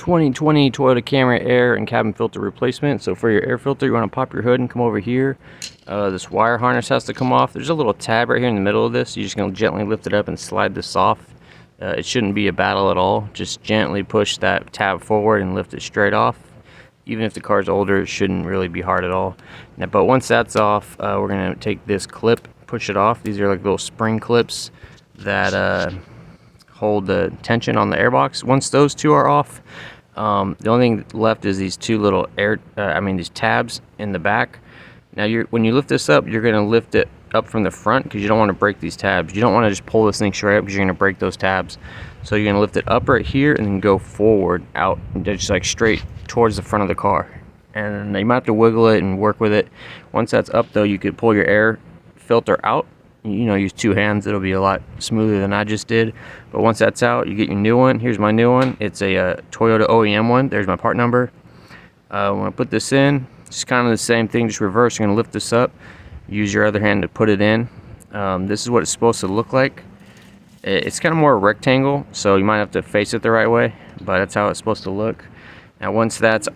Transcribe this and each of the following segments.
2020 Toyota Camry air and cabin filter replacement. So for your air filter, you want to pop your hood and come over here. This wire harness has to come off. There's a little tab right here in the middle of this. You're just going to gently lift it up and slide this off. It shouldn't be a battle at all. Just gently push that tab forward and lift it straight off. Even if the car's older, it shouldn't really be hard at all. Now, but once that's off, we're going to take this clip, push it off. These are like little spring clips that hold the tension on the airbox. Once those two are off, the only thing left is these two little these tabs in the back. Now when you lift this up, you're going to lift it up from the front because you don't want to break these tabs. You don't want to just pull this thing straight up because you're going to break those tabs. So you're going to lift it up right here and then go forward out, just like straight towards the front of the car. And you might have to wiggle it and work with it. Once that's up though, you could pull your air filter out. Use two hands. It'll be a lot smoother than I just did. But once that's out, you get your new one. Here's my new one. It's a Toyota OEM one. There's my part number. When I put this in, it's kind of the same thing, just reverse. You're going to lift this up. Use your other hand to put it in. This is what it's supposed to look like. It's kind of more a rectangle, so you might have to face it the right way, but that's how it's supposed to look. Now once that's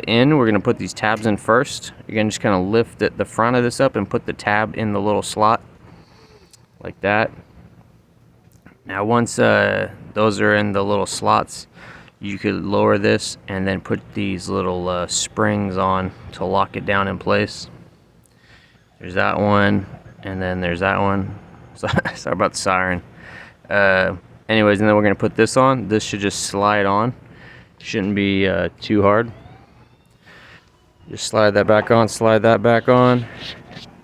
in, we're going to put these tabs in first. You're going to just kind of lift the front of this up and put the tab in the little slot like that. Now once those are in the little slots, you could lower this and then put these little springs on to lock it down in place. There's that one, and then there's that one. Sorry about the siren. Anyways, and then we're going to put this on. This should just slide on. Shouldn't be too hard. Just slide that back on, slide that back on.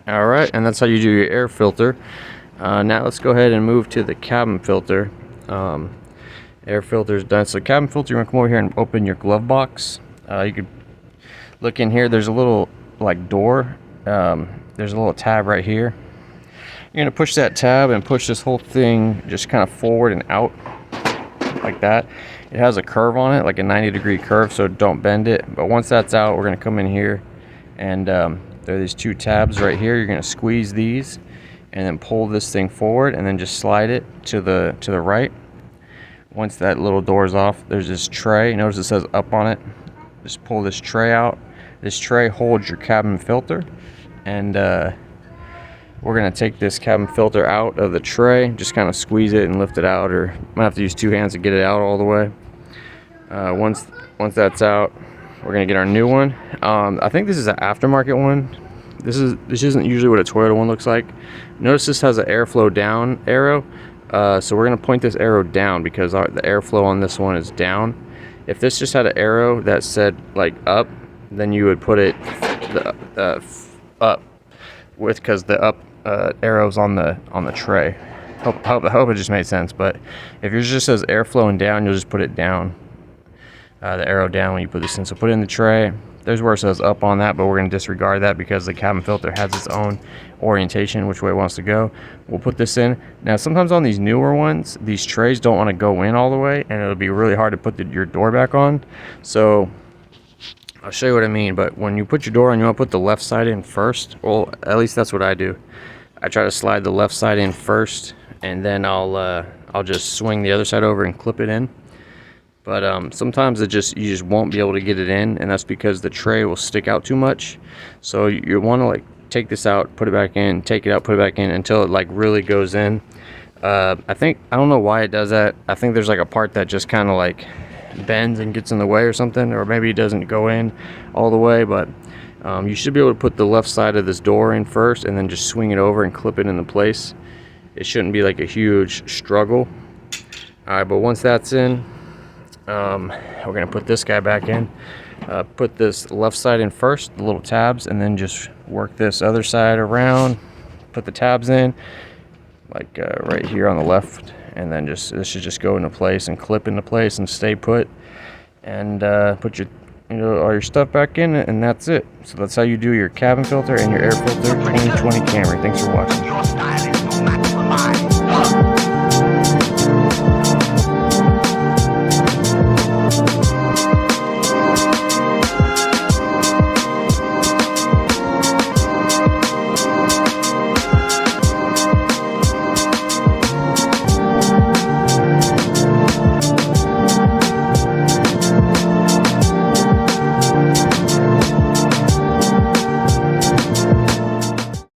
Alright, and that's how you do your air filter. Now let's go ahead and move to the cabin filter. Air filter is done. So cabin filter, you want to come over here and open your glove box. You could look in here. There's a little door. There's a little tab right here. You're going to push that tab and push this whole thing just kind of forward and out like that. It has a curve on it, like a 90-degree curve, so don't bend it. But once that's out, we're going to come in here, and there are these two tabs right here. You're going to squeeze these and then pull this thing forward and then just slide it to the right. Once that little door is off, there's this tray. Notice it says up on it. Just pull this tray out. This tray holds your cabin filter, and we're going to take this cabin filter out of the tray. Just kind of squeeze it and lift it out, or might have to use two hands to get it out all the way. Once that's out, we're going to get our new one. I think this is an aftermarket one. This isn't usually what a Toyota one looks like. Notice this has an airflow down arrow. So we're going to point this arrow down because the airflow on this one is down. If this just had an arrow that said like up, then you would put it up because the up arrows on the tray. Hope it just made sense. But if yours just says airflow and down, you'll just put it down, the arrow down when you put this in. So put it in the tray. There's where it says up on that, but we're going to disregard that because the cabin filter has its own orientation, which way it wants to go. We'll put this in. Now, sometimes on these newer ones, these trays don't want to go in all the way, and it'll be really hard to put your door back on. So I'll show you what I mean. But when you put your door on, you want to put the left side in first. Well, at least that's what I do. I try to slide the left side in first, and then I'll just swing the other side over and clip it in. But sometimes you just won't be able to get it in, and that's because the tray will stick out too much. So you want to take this out, put it back in, take it out, put it back in until it really goes in. I don't know why it does that. I think there's a part that just kind of bends and gets in the way or something, or maybe it doesn't go in all the way. But you should be able to put the left side of this door in first and then just swing it over and clip it into place. It shouldn't be a huge struggle. Alright, but once that's in, we're going to put this guy back in. Put this left side in first, the little tabs, and then just work this other side around. Put the tabs in, right here on the left, and then this should just go into place and clip into place and stay put. And put all your stuff back in, and that's it. So that's how you do your cabin filter and your air filter 2020 Camry. Thanks for watching.